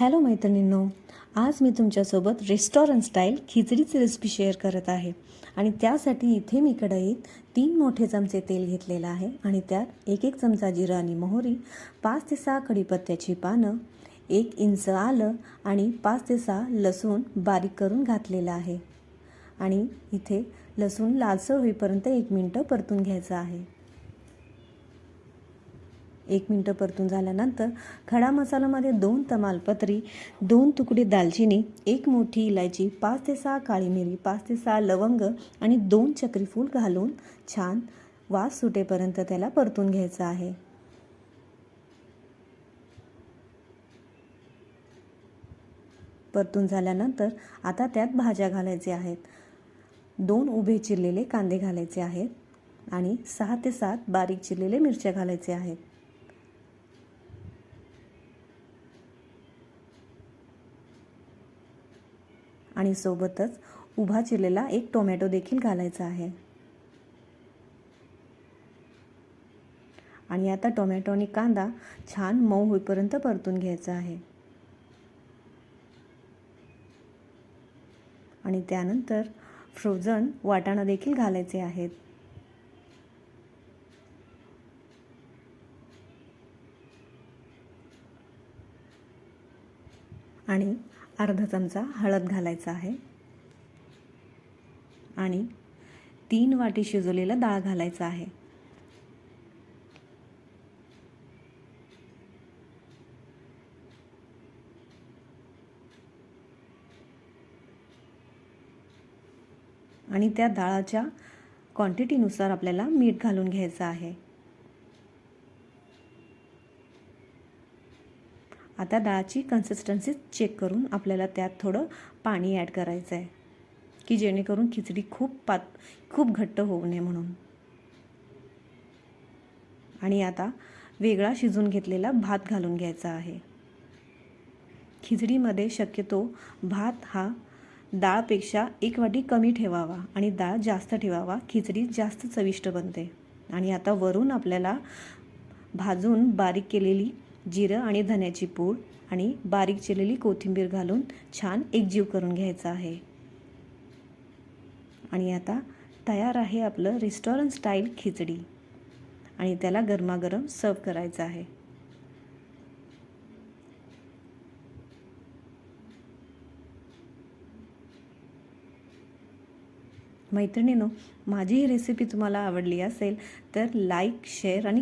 Hello मैत्रिणींनो, आज मी तुमच्यासोबत रेस्टॉरंट स्टाईल खिचडीची रेसिपी शेअर करत आहे. आणि त्यासाठी इथे मी कढईत 3 मोठे चमचे तेल घेतलेलं आहे आणि त्यात 1 चमचा जिरं आणि मोहरी, 5 ते 6 कढीपत्त्याची पानं, 1 इंच आलं आणि 5 ते 6 लसूण बारीक करून घातलेलं आहे. आणि इथे लसूण लालसर होईपर्यंत 1 मिनिट परतून घ्यायचं आहे. 1 मिनिट परतून झाल्यानंतर खडा मसाल्यामध्ये 2 तमालपत्री, 2 तुकडे दालचिनी, 1 मोठी इलायची, 5 ते 6 काळी मिरी, 5 ते 6 लवंग आणि 2 चक्री फूल घालून छान वास सुटेपर्यंत त्याला परतून घ्यायचं आहे. परतून झाल्यानंतर आता त्यात भाज्या घालायच्या आहेत. 2 उभे चिरलेले कांदे घालायचे आहेत आणि 6 ते 7 बारीक चिरलेले मिरच्या घालायचे आहेत. आणि सोबतच उभा चिरलेला 1 टोमॅटो देखील घालायचा आहे. आणि आता टोमॅटो आणि कांदा छान मऊ होईपर्यंत परतून घ्यायचा आहे. आणि त्यानंतर फ्रोझन वाटाणा देखील घालायचे आहेत. आणि अर्धा चमचा हळद घालायचा आहे. आणि 3 वाटी शिजवलेला डाळ घालायचा आहे. आणि त्या डाळाच्या क्वांटिटीनुसार आपल्याला मीठ घालून घ्यायचं आहे. आता डाळाची कन्सिस्टन्सी चेक करून आपल्याला त्यात थोडं पाणी ॲड करायचं आहे की जेणेकरून खिचडी खूप घट्ट होऊ नये म्हणून. आणि आता वेगळा शिजून घेतलेला भात घालून घ्यायचा आहे. खिचडीमध्ये शक्यतो भात हा डाळपेक्षा 1 वाटी कमी ठेवावा आणि डाळ जास्त ठेवावा. खिचडी जास्त चविष्ट बनते. आणि आता वरून आपल्याला भाजून बारीक केलेली जिरं आणि धन्याची पूड आणि बारीक चिरलेली कोथिंबीर घालून छान एकजीव करून घ्यायचं आहे. आणि आता तयार आहे आपलं रेस्टॉरंट स्टाईल खिचडी. आणि त्याला गरमागरम सर्व करायचं आहे. मैत्रिणींनो, माझी ही रेसिपी तुम्हाला आवडली असेल तर लाईक, शेअर आणि